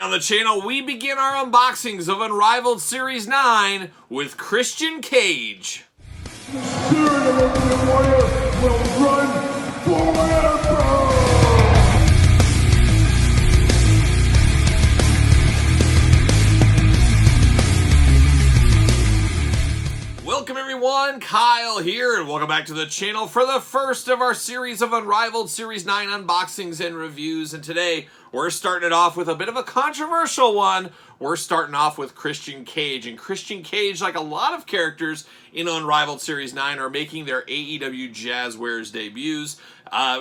On the channel, we begin our unboxings of Unrivaled Series 9 with Christian Cage. The spirit of Ultimate Warrior will run forever! Welcome everyone, Kyle here, and welcome back to the channel for the first of our series of Unrivaled Series 9 unboxings and reviews. And today, we're starting it off with a bit of a controversial one. We're starting off with Christian Cage. And Christian Cage, like a lot of characters in Unrivaled Series 9, are making their AEW Jazzwares debuts.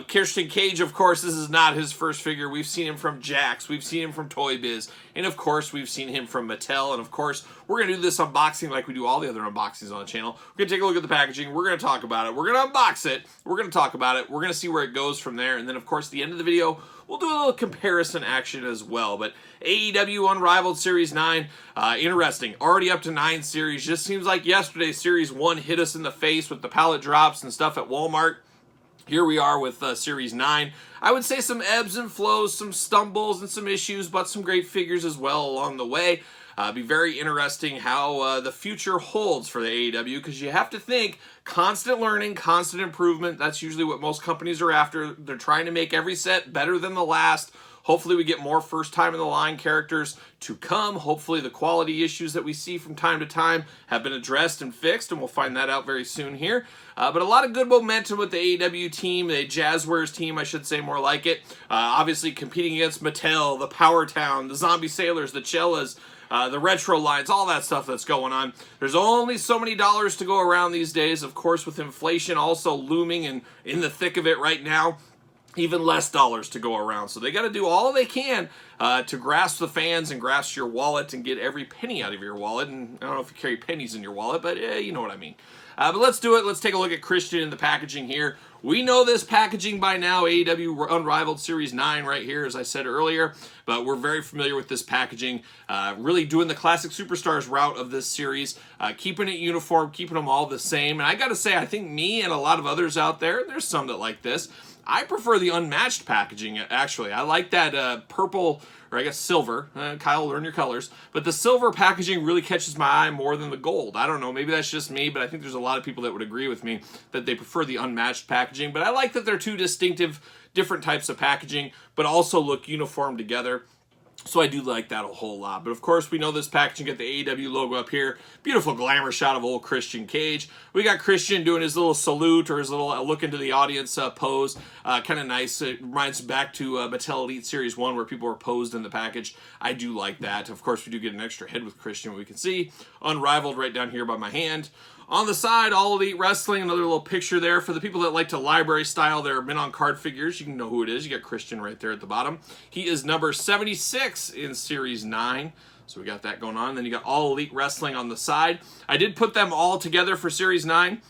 Christian Cage, of course, this is not his first figure. We've seen him from Jax, we've seen him from Toy Biz, and of course, we've seen him from Mattel. And of course, we're going to do this unboxing like we do all the other unboxings on the channel. We're going to take a look at the packaging, we're going to talk about it, we're going to unbox it, we're going to talk about it, we're going to see where it goes from there, and then of course, at the end of the video, we'll do a little comparison action as well. But AEW Unrivaled Series 9, interesting. Already up to 9 series. Just seems like yesterday, Series 1 hit us in the face with the pallet drops and stuff at Walmart. Here we are with Series 9. I would say some ebbs and flows, some stumbles and some issues, but some great figures as well along the way. Be very interesting how the future holds for the AEW, because you have to think constant learning, constant improvement. That's usually what most companies are after. They're trying to make every set better than the last. Hopefully we get more first time in the line characters to come. Hopefully the quality issues that we see from time to time have been addressed and fixed, and we'll find that out very soon here. But a lot of good momentum with the AEW team, the Jazzwares team, I should say, more like it. Obviously competing against Mattel, the Power Town, the Zombie Sailors, the Cellas, the retro lines, all that stuff that's going on. There's only so many dollars to go around these days. Of course, with inflation also looming and in the thick of it right now, even less dollars to go around. So they got to do all they can to grasp the fans and grasp your wallet and get every penny out of your wallet. And I don't know if you carry pennies in your wallet, but you know what I mean. But let's do it. Let's take a look at Christian in the packaging here. We know this packaging by now, AEW Unrivaled Series 9 right here, as I said earlier, but we're very familiar with this packaging, really doing the classic superstars route of this series, keeping it uniform, keeping them all the same. And I gotta say, I think me and a lot of others out there, there's some that like this, I prefer the unmatched packaging, actually. I like that purple, or I guess silver. Kyle, learn your colors. But the silver packaging really catches my eye more than the gold. I don't know, maybe that's just me, but I think there's a lot of people that would agree with me that they prefer the unmatched packaging. But I like that they're two distinctive, different types of packaging, but also look uniform together. So I do like that a whole lot. But of course, we know this packaging, got the AEW logo up here. Beautiful glamour shot of old Christian Cage. We got Christian doing his little salute, or his little look into the audience pose. Kind of nice. It reminds back to Mattel Elite Series 1, where people were posed in the package. I do like that. Of course, we do get an extra head with Christian, we can see. Unrivaled right down here by my hand. On the side, All Elite Wrestling, another little picture there. For the people that like to library style their men-on-card figures, you can know who it is. You got Christian right there at the bottom. He is number 76 in Series 9. So we got that going on. Then you got All Elite Wrestling on the side. I did put them all together for Series 9.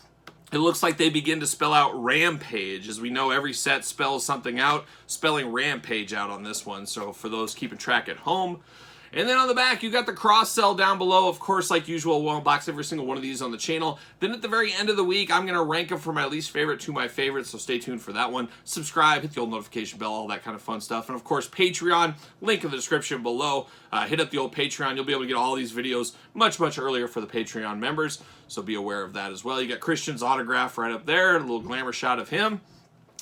It looks like they begin to spell out Rampage. As we know, every set spells something out, spelling Rampage out on this one. So for those keeping track at home. And then on the back, you got the cross-sell down below. Of course, like usual, we'll unbox every single one of these on the channel. Then at the very end of the week, I'm going to rank them from my least favorite to my favorite, so stay tuned for that one. Subscribe, hit the old notification bell, all that kind of fun stuff. And of course, Patreon, link in the description below. Hit up the old Patreon. You'll be able to get all these videos much, much earlier for the Patreon members, so be aware of that as well. You got Christian's autograph right up there, a little glamour shot of him.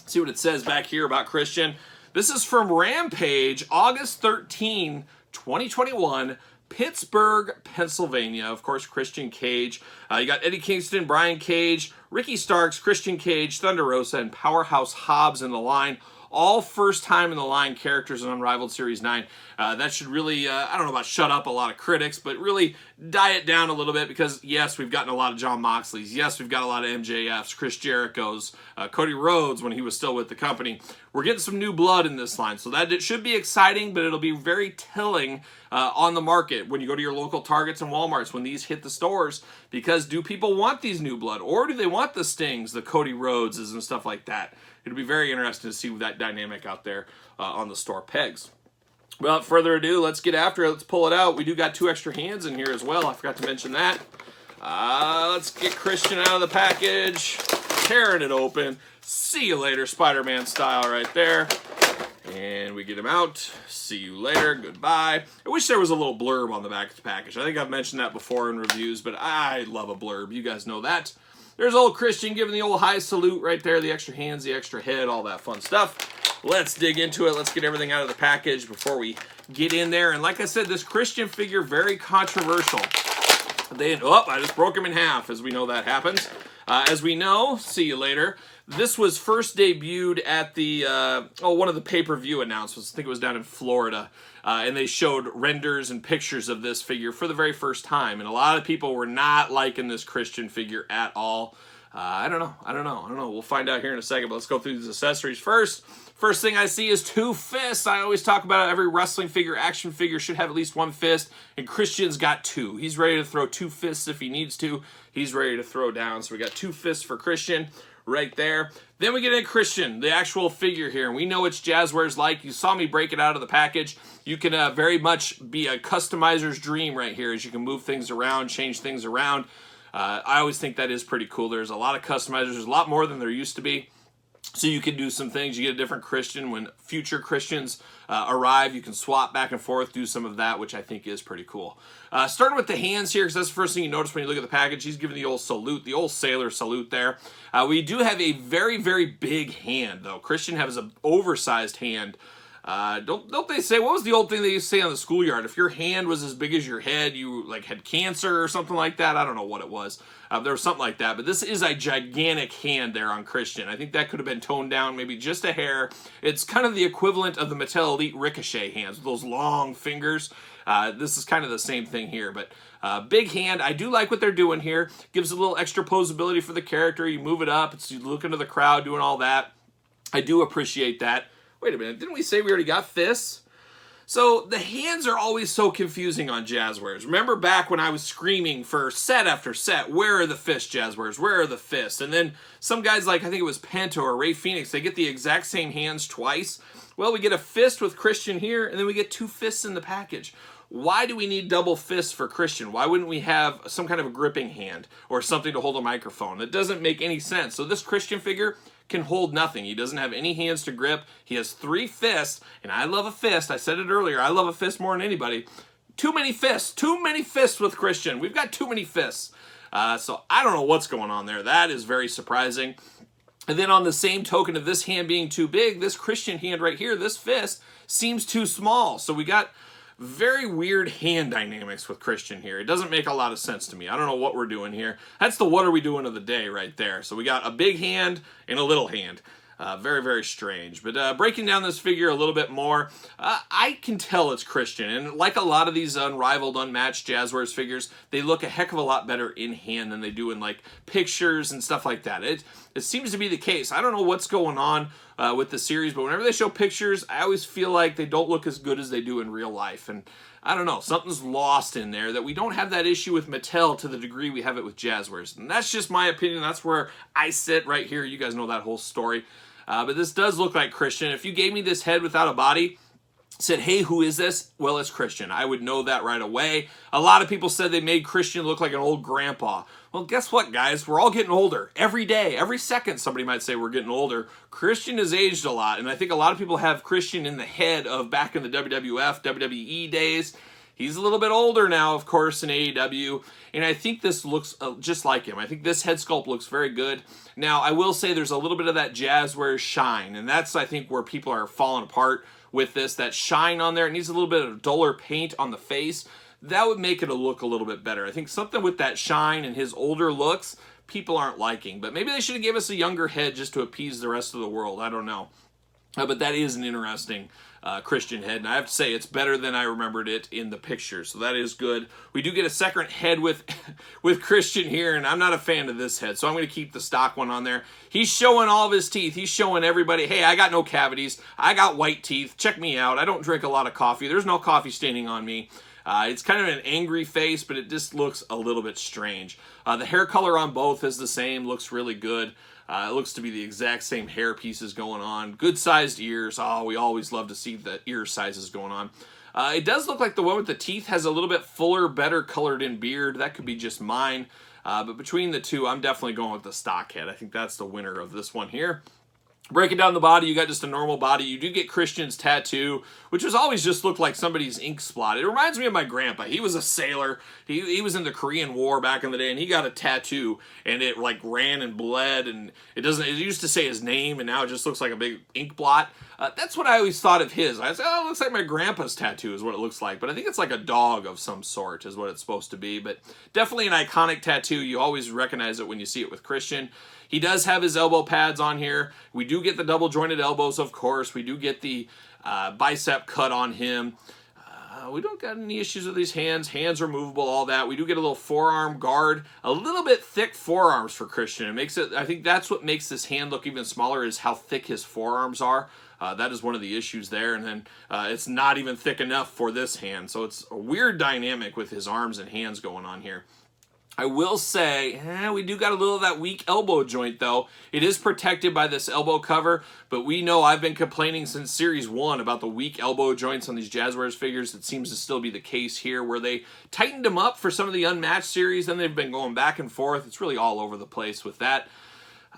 See what it says back here about Christian. This is from Rampage, August 13, 2021, Pittsburgh, Pennsylvania. Of course, Christian Cage. You got Eddie Kingston, Brian Cage, Ricky Starks, Christian Cage, Thunder Rosa, and Powerhouse Hobbs in the line. All first time in the line characters in Unrivaled Series 9. That should really, I don't know about shut up a lot of critics, but really diet down a little bit, because yes, we've gotten a lot of John Moxleys. Yes, we've got a lot of MJFs, Chris Jericho's, Cody Rhodes when he was still with the company. We're getting some new blood in this line, so that it should be exciting, but it'll be very telling on the market when you go to your local Targets and Walmarts when these hit the stores, because do people want these new blood, or do they want the Stings, the Cody Rhodeses and stuff like that? It'll be very interesting to see that dynamic out there on the store pegs. Without further ado, let's get after it. Let's pull it out. We do got 2 extra hands in here as well. I forgot to mention that. Let's get Christian out of the package. Tearing it open. See you later, Spider-Man style right there. And we get him out. See you later. Goodbye. I wish there was a little blurb on the back of the package. I think I've mentioned that before in reviews, but I love a blurb. You guys know that. There's old Christian giving the old high salute right there. The extra hands, the extra head, all that fun stuff. Let's dig into it. Let's get everything out of the package before we get in there. And like I said, this Christian figure, very controversial. I just broke him in half, as we know that happens. As we know, see you later. This was first debuted at the, one of the pay-per-view announcements. I think it was down in Florida. And they showed renders and pictures of this figure for the very first time. And a lot of people were not liking this Christian figure at all. I don't know. We'll find out here in a second, but let's go through these accessories first. First thing I see is 2 fists. I always talk about every wrestling figure, action figure should have at least 1 fist, and Christian's got 2. He's ready to throw 2 fists if he needs to. He's ready to throw down. So we got 2 fists for Christian right there. Then we get into Christian, the actual figure here, and we know it's Jazzwares like. You saw me break it out of the package. You can very much be a customizer's dream right here, as you can move things around, change things around. I always think that is pretty cool. There's a lot of customizers. There's a lot more than there used to be. So you can do some things. You get a different Christian when future Christians arrive. You can swap back and forth, do some of that, which I think is pretty cool. Starting with the hands here, because that's the first thing you notice when you look at the package. He's giving the old salute, the old sailor salute there. We do have a very, very big hand, though. Christian has an oversized hand. Don't they say, what was the old thing they used to say on the schoolyard? If your hand was as big as your head, you like had cancer or something like that. I don't know what it was. There was something like that, but this is a gigantic hand there on Christian. I think that could have been toned down maybe just a hair. It's kind of the equivalent of the Mattel Elite Ricochet hands with those long fingers. This is kind of the same thing here, but big hand. I do like what they're doing here. Gives a little extra posability for the character. You move it up. You look into the crowd doing all that. I do appreciate that. Wait a minute, didn't we say we already got fists? So the hands are always so confusing on Jazzwares. Remember back when I was screaming for set after set, where are the fists, Jazzwares? Where are the fists? And then some guys like, I think it was Penta or Ray Phoenix, they get the exact same hands twice. Well, we get a fist with Christian here, and then we get 2 fists in the package. Why do we need double fists for Christian? Why wouldn't we have some kind of a gripping hand or something to hold a microphone? It doesn't make any sense. So this Christian figure can hold nothing. He doesn't have any hands to grip. He has 3 fists, and I love a fist. I said it earlier. I love a fist more than anybody. Too many fists. Too many fists with Christian. We've got too many fists. So I don't know what's going on there. That is very surprising. And then on the same token of this hand being too big, this Christian hand right here, this fist, seems too small. So we got very weird hand dynamics with Christian here. It doesn't make a lot of sense to me. I don't know what we're doing here. That's the what are we doing of the day right there. So we got a big hand and a little hand. Very, very strange. But breaking down this figure a little bit more, I can tell it's Christian. And like a lot of these unrivaled, unmatched Jazzwares figures, they look a heck of a lot better in hand than they do in like pictures and stuff like that. It seems to be the case. I don't know what's going on with the series, but whenever they show pictures, I always feel like they don't look as good as they do in real life. And I don't know, something's lost in there that we don't have that issue with Mattel to the degree we have it with Jazzwares. And that's just my opinion. That's where I sit right here. You guys know that whole story. But this does look like Christian. If you gave me this head without a body, said, hey, who is this? Well, it's Christian. I would know that right away. A lot of people said they made Christian look like an old grandpa. Well, guess what, guys? We're all getting older. Every day, every second, somebody might say we're getting older. Christian has aged a lot, and I think a lot of people have Christian in the head of back in the WWF, WWE days. He's a little bit older now, of course, in AEW, and I think this looks just like him. I think this head sculpt looks very good. Now, I will say there's a little bit of that Jazzwares shine, and that's, I think, where people are falling apart with this. That shine on there, it needs a little bit of duller paint on the face. That would make it look a little bit better. I think something with that shine and his older looks, people aren't liking. But maybe they should have given us a younger head just to appease the rest of the world. I don't know. But that is an interesting Christian head, and I have to say it's better than I remembered it in the picture, so that is good. We do get a second head with Christian here, and I'm not a fan of this head, so I'm going to keep the stock one on there. He's showing all of his teeth. He's showing everybody, hey, I got no cavities. I got white teeth. Check me out. I don't drink a lot of coffee. There's no coffee staining on me. It's kind of an angry face, but it just looks a little bit strange. The hair color on both is the same, looks really good. It looks to be the exact same hair pieces going on. Good-sized ears. Oh, we always love to see the ear sizes going on. It does look like the one with the teeth has a little bit fuller, better colored-in beard. That could be just mine. But between the two, I'm definitely going with the stock head. I think that's the winner of this one here. Breaking down the body, you got just a normal body. You do get Christian's tattoo, which was always just looked like somebody's ink spot. It reminds me of my grandpa. He was a sailor. He was in the Korean War back in the day, and he got a tattoo, and it like ran and bled, and it used to say his name, and now it just looks like a big ink blot. That's what I always thought of his. I said, oh, it looks like my grandpa's tattoo is what it looks like, but I think it's like a dog of some sort is what it's supposed to be, but definitely an iconic tattoo. You always recognize it when you see it with Christian. He does have his elbow pads on here. We do get the double jointed elbows, of course. We do get the bicep cut on him. We don't got any issues with these hands. Hands are movable, all that. We do get a little forearm guard. A little bit thick forearms for Christian. It makes it, I think that's what makes this hand look even smaller is how thick his forearms are. That is one of the issues there. And then it's not even thick enough for this hand. So it's a weird dynamic with his arms and hands going on here. I will say, we do got a little of that weak elbow joint, though. It is protected by this elbow cover, but we know I've been complaining since Series 1 about the weak elbow joints on these Jazzwares figures. It seems to still be the case here, where they tightened them up for some of the Unmatched series, then they've been going back and forth. It's really all over the place with that.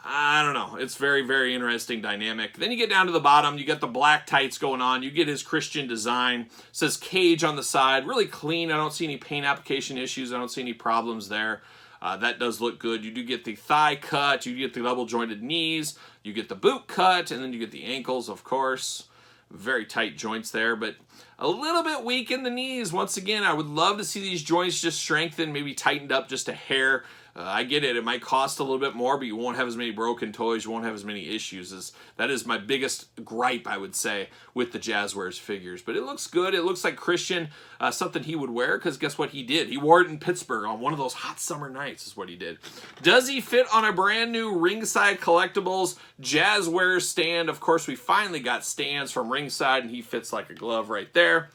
I don't know. It's very, very interesting dynamic. Then you get down to the bottom. You got the black tights going on. You get his Christian design. It says Cage on the side. Really clean. I don't see any paint application issues. I don't see any problems there. That does look good. You do get the thigh cut. You get the double jointed knees. You get the boot cut. And then you get the ankles, of course. Very tight joints there, but a little bit weak in the knees. Once again, I would love to see these joints just strengthened, maybe tightened up just a hair. I get it. It might cost a little bit more, but you won't have as many broken toys. You won't have as many issues. That is my biggest gripe, I would say, with the Jazzwares figures. But it looks good. It looks like Christian, something he would wear, because guess what he did? He wore it in Pittsburgh on one of those hot summer nights is what he did. Does he fit on a brand new Ringside Collectibles Jazzwares stand? Of course, we finally got stands from Ringside, and he fits like a glove right there.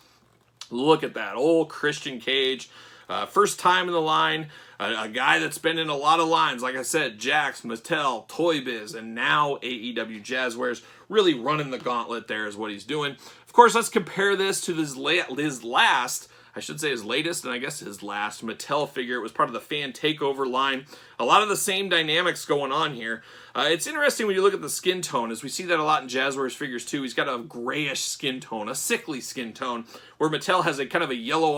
Look at that old Christian Cage. First time in the line, a guy that's been in a lot of lines, like I said, Jakks, Mattel, Toy Biz, and now AEW Jazzwares, really running the gauntlet there is what he's doing. Of course, let's compare this to his last, I should say his latest, and I guess his last Mattel figure. It was part of the Fan Takeover line. A lot of the same dynamics going on here. It's interesting when you look at the skin tone, as we see that a lot in Jazzwares figures too. He's got a grayish skin tone, a sickly skin tone, where Mattel has a kind of a yellow,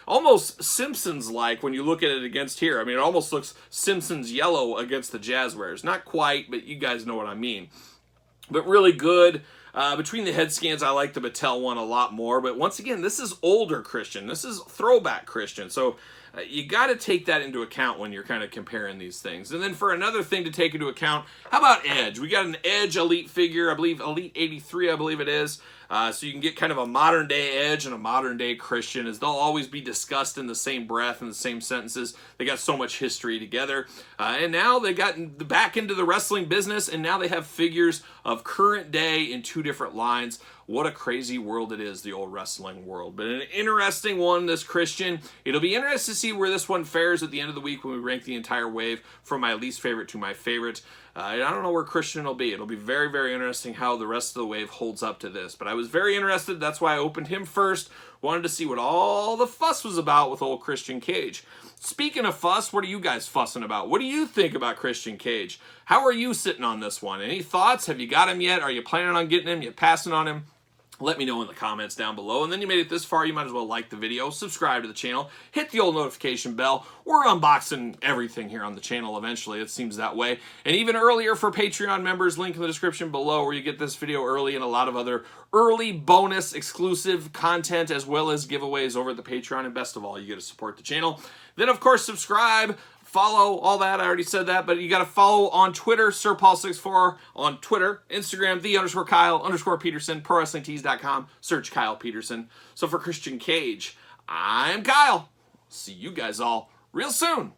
almost Simpsons-like when you look at it against here. I mean, it almost looks Simpsons yellow against the Jazzwares. Not quite, but you guys know what I mean. But really good. Between the head scans, I like the Mattel one a lot more. But once again, this is older Christian. This is throwback Christian. So you got to take that into account when you're kind of comparing these things. And then for another thing to take into account, how about Edge? We got an Edge Elite figure, I believe Elite 83, I believe it is. So you can get kind of a modern day Edge and a modern day Christian, as they'll always be discussed in the same breath and the same sentences. They got so much history together. And now they got back into the wrestling business, and now they have figures of current day in two different lines. What a crazy world it is, the old wrestling world. But an interesting one, this Christian. It'll be interesting to see where this one fares at the end of the week when we rank the entire wave from my least favorite to my favorite. I don't know where Christian will be. It'll be very, very interesting how the rest of the wave holds up to this. But I was very interested. That's why I opened him first. Wanted to see what all the fuss was about with old Christian Cage. Speaking of fuss, what are you guys fussing about? What do you think about Christian Cage? How are you sitting on this one? Any thoughts? Have you got him yet? Are you planning on getting him? You passing on him? Let me know in the comments down below. And then you made it this far, you might as well like the video, subscribe to the channel, hit the old notification bell. We're unboxing everything here on the channel eventually. It seems that way. And even earlier for Patreon members, link in the description below where you get this video early and a lot of other early bonus exclusive content as well as giveaways over at the Patreon. And best of all, you get to support the channel. Then, of course, subscribe. Follow, all that, I already said that, but you got to follow on Twitter, SirPaul64 on Twitter, Instagram, _Kyle_Peterson, ProWrestlingTees.com, search Kyle Peterson. So for Christian Cage, I'm Kyle. See you guys all real soon.